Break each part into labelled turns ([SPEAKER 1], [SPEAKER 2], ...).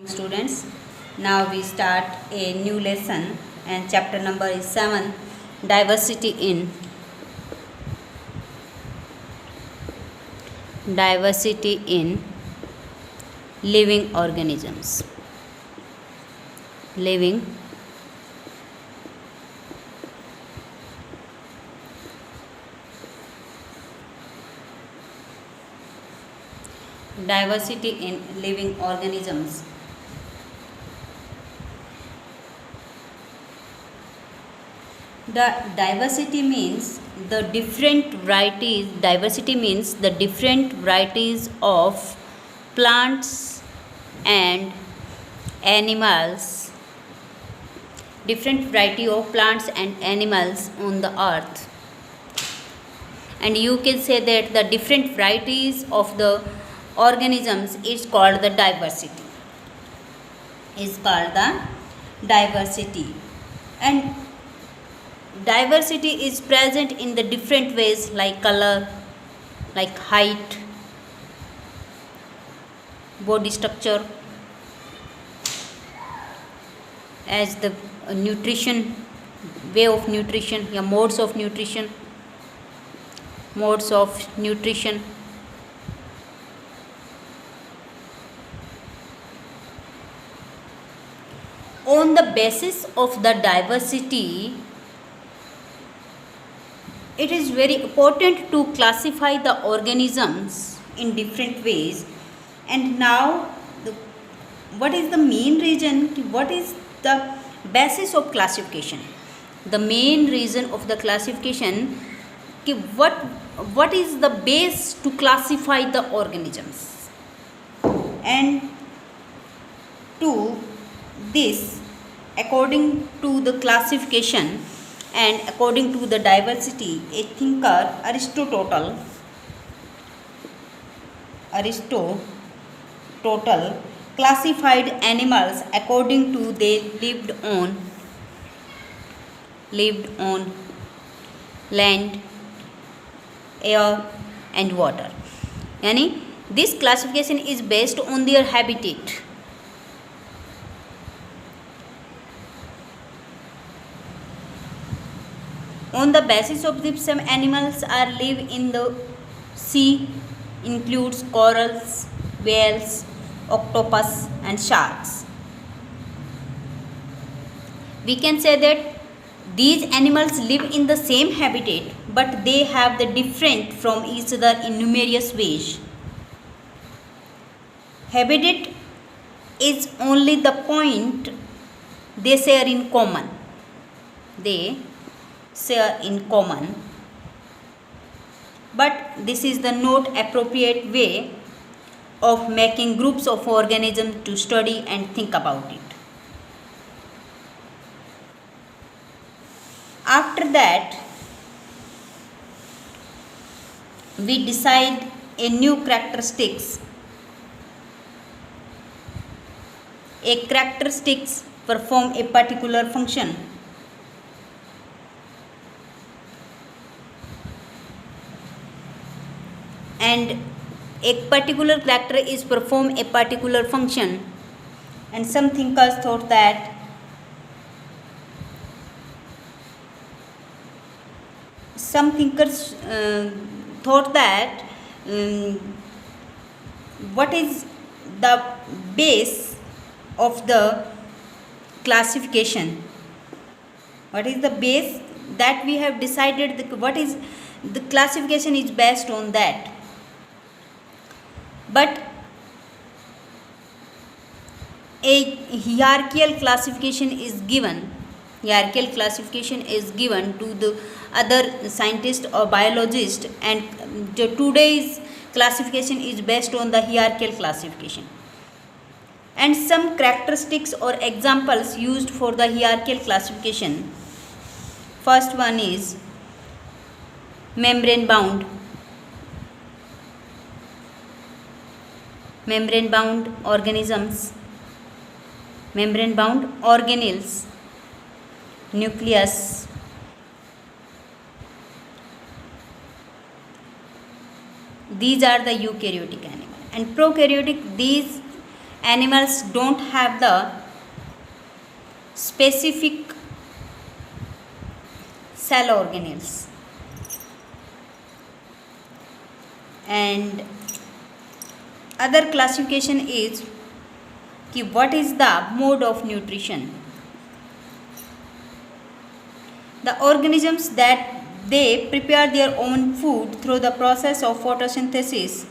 [SPEAKER 1] Students, now we start a new lesson and chapter number is 7, diversity in living organisms. Living diversity in living organisms. The diversity means the different varieties. Diversity means the different varieties of plants and animals. Different variety of plants and animals on the earth. And you can say that the different varieties of the organisms is called the diversity. And diversity is present in the different ways like color, like height, body structure, as the nutrition, way of nutrition, modes of nutrition. On the basis of the diversity, it is very important to classify the organisms in different ways. And now, what is the main reason? What is the basis of classification? The main reason of the classification, what is the base to classify the organisms? And to this, according to the classification and according to the diversity, a thinker Aristotle classified animals according to they lived on land, air and water. Yani this classification is based on their habitat. On the basis of this, some animals are live in the sea, includes corals, whales, octopus and sharks. We can say that these animals live in the same habitat, but they have the different from each other in numerous ways. Habitat is only the point they share in common. But this is the not appropriate way of making groups of organisms to study and think about it. After that, we decide a new characteristics. A characteristics perform a particular function. And a particular character is perform a particular function, and some thinkers thought that what is the base of the classification? What is the base that we have decided? What is the classification is based on that. But a hierarchical classification is given. Hierarchical classification is given to the other scientists or biologists, and today's classification is based on the hierarchical classification. And some characteristics or examples used for the hierarchical classification. First one is membrane bound organisms, membrane bound organelles, nucleus, these are the eukaryotic animal. And prokaryotic, these animals don't have the specific cell organelles. And other classification is कि what is the mode of nutrition. The organisms that they prepare their own food through the process of photosynthesis,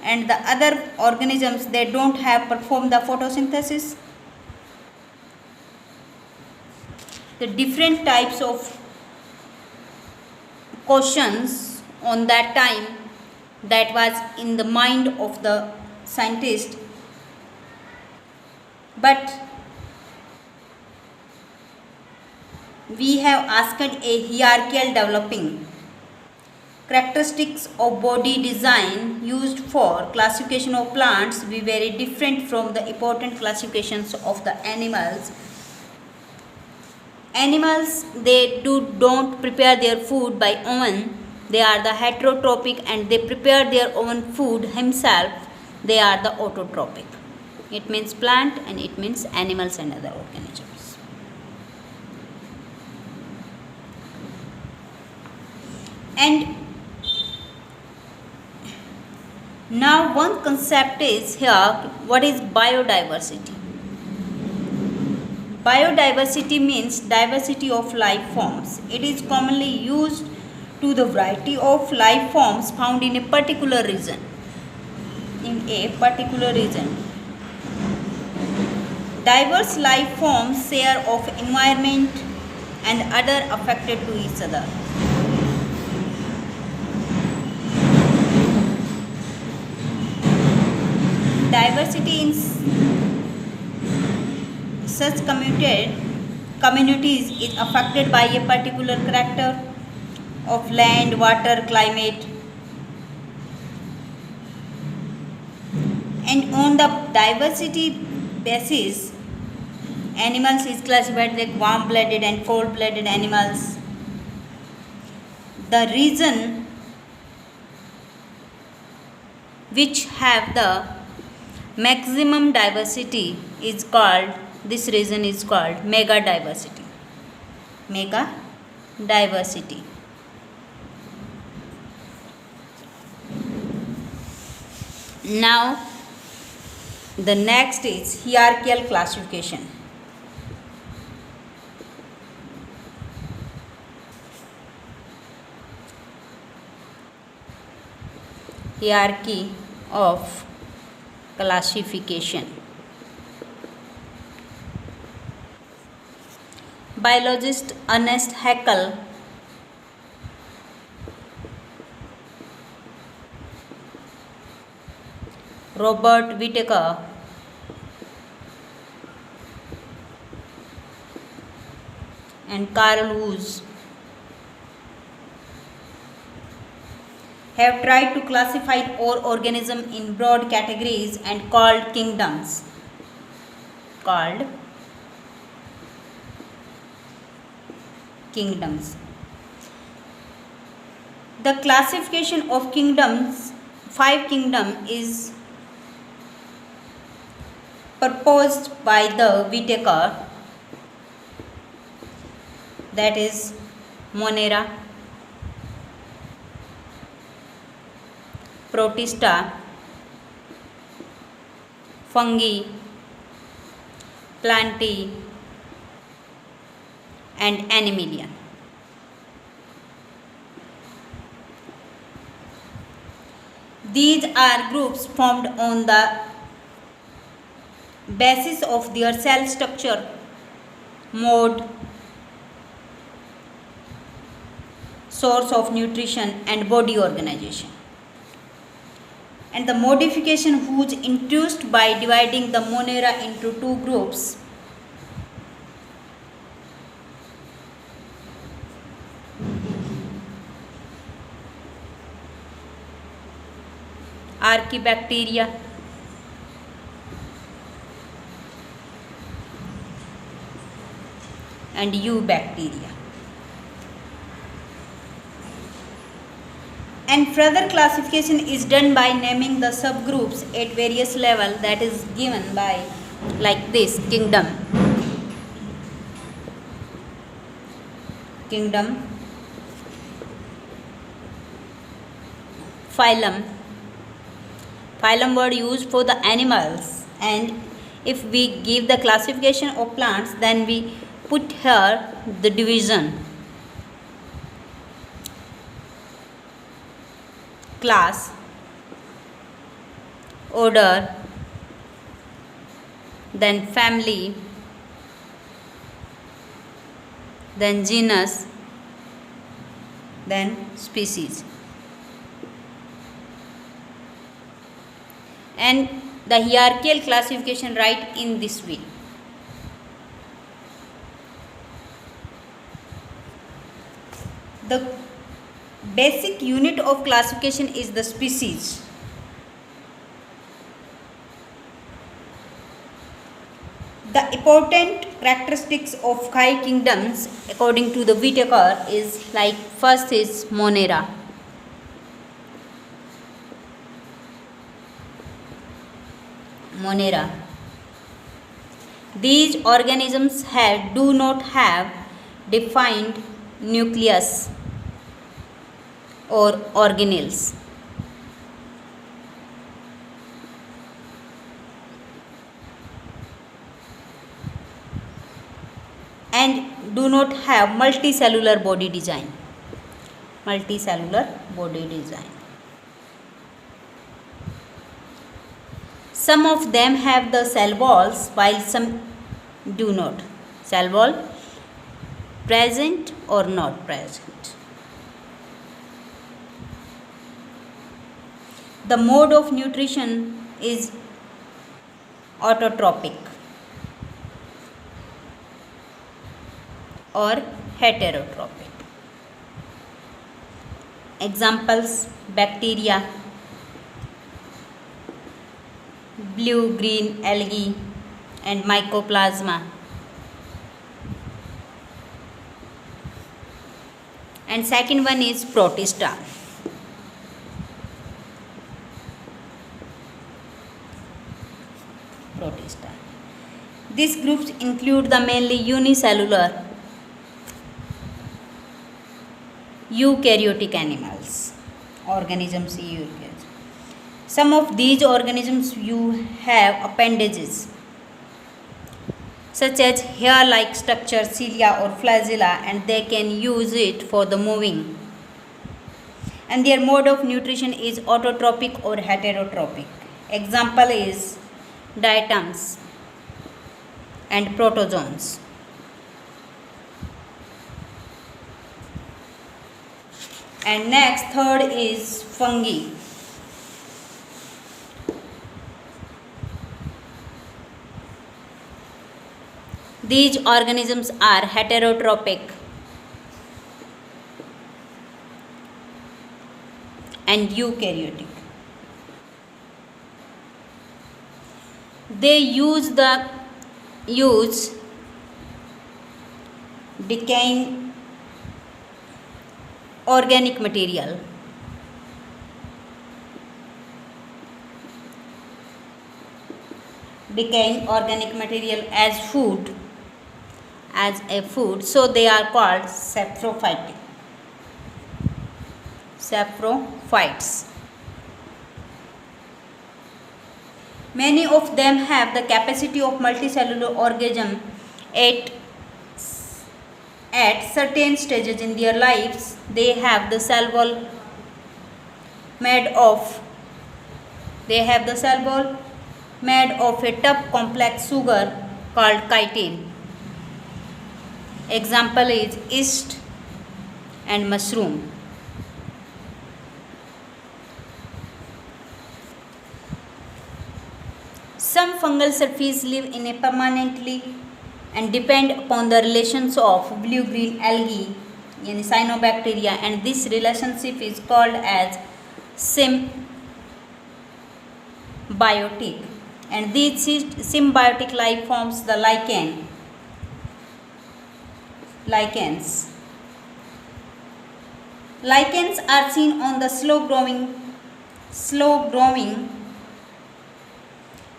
[SPEAKER 1] and the other organisms they don't have performed the photosynthesis. The different types of questions on that time that was in the mind of the scientist, but we have asked a hierarchical developing characteristics of body design used for classification of plants be very different from the important classifications of the animals. Animals they don't prepare their food by oven. They are the heterotrophic and they prepare their own food himself. They are the autotrophic. It means plant and it means animals and other organisms. And now one concept is here, what is biodiversity? Biodiversity means diversity of life forms. It is commonly used to the variety of life forms found in a particular region. Diverse life forms share of environment and other affected to each other. Diversity in such communities is affected by a particular character of land, water, climate, and on the diversity basis, animals is classified like warm-blooded and cold-blooded animals. The region which have the maximum diversity is called, this region is called megadiversity. Megadiversity. Now the next is hierarchical classification. Hierarchy of classification. Biologist Ernest Haeckel Robert Whittaker and Carl Woese have tried to classify all organisms in broad categories and called kingdoms. The classification of kingdoms, 5 kingdoms, is proposed by the Whittaker, that is Monera, Protista, fungi, plantae, and animalia. These are groups formed on the basis of their cell structure, mode, source of nutrition, and body organization. And the modification was introduced by dividing the Monera into 2 groups. Archaebacteria and Eubacteria. And further classification is done by naming the subgroups at various level, that is given by like this: kingdom, phylum. Phylum word used for the animals, and if we give the classification of plants, then we put here the division: class, order, then family, then genus, then species. And the hierarchical classification right in this way. The basic unit of classification is the species. The important characteristics of 5 kingdoms according to the Whitaker is like: first is Monera. These organisms do not have defined nucleus or organelles. And do not have multicellular body design. Some of them have the cell walls while some do not. Cell wall present or not present. The mode of nutrition is autotrophic or heterotrophic. Examples: bacteria, blue-green algae, and mycoplasma. And second one is Protista. These groups include the mainly unicellular eukaryotic organisms. Some of these organisms have appendages such as hair-like structure, cilia or flagella, and they can use it for the moving. And their mode of nutrition is autotrophic or heterotrophic. Example is diatoms and protozoans. And next, third is fungi. These organisms are heterotrophic and eukaryotic. They use decaying organic material as a food, so they are called saprophytes. Many of them have the capacity of multicellular organism at certain stages in their lives. They have the cell wall made of a tough complex sugar called chitin. Example is yeast and mushroom. Some fungal species live in a permanently and depend upon the relations of blue-green algae in cyanobacteria, and this relationship is called as symbiotic. And these symbiotic life forms the lichens. Lichens are seen on the slow growing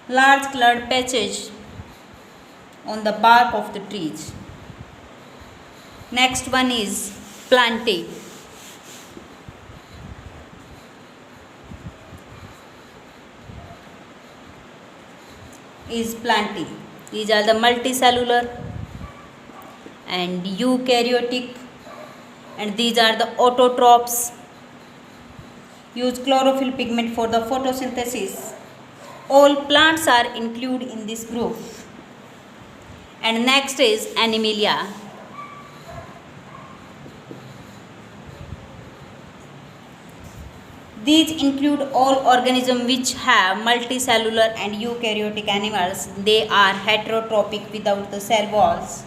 [SPEAKER 1] large colored patches on the bark of the trees. Next one is plantae. These are the multicellular and eukaryotic, and these are the autotrophs. Use chlorophyll pigment for the photosynthesis. All plants are included in this group. And next is Animalia. These include all organisms which have multicellular and eukaryotic animals. They are heterotrophic without the cell walls.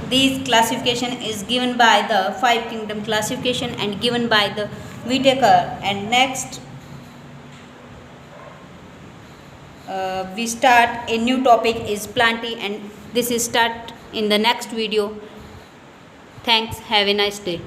[SPEAKER 1] This classification is given by the Five Kingdom classification and given by the Whitaker. And next we start a new topic is plantae, and this is start in the next video. Thanks. Have a nice day.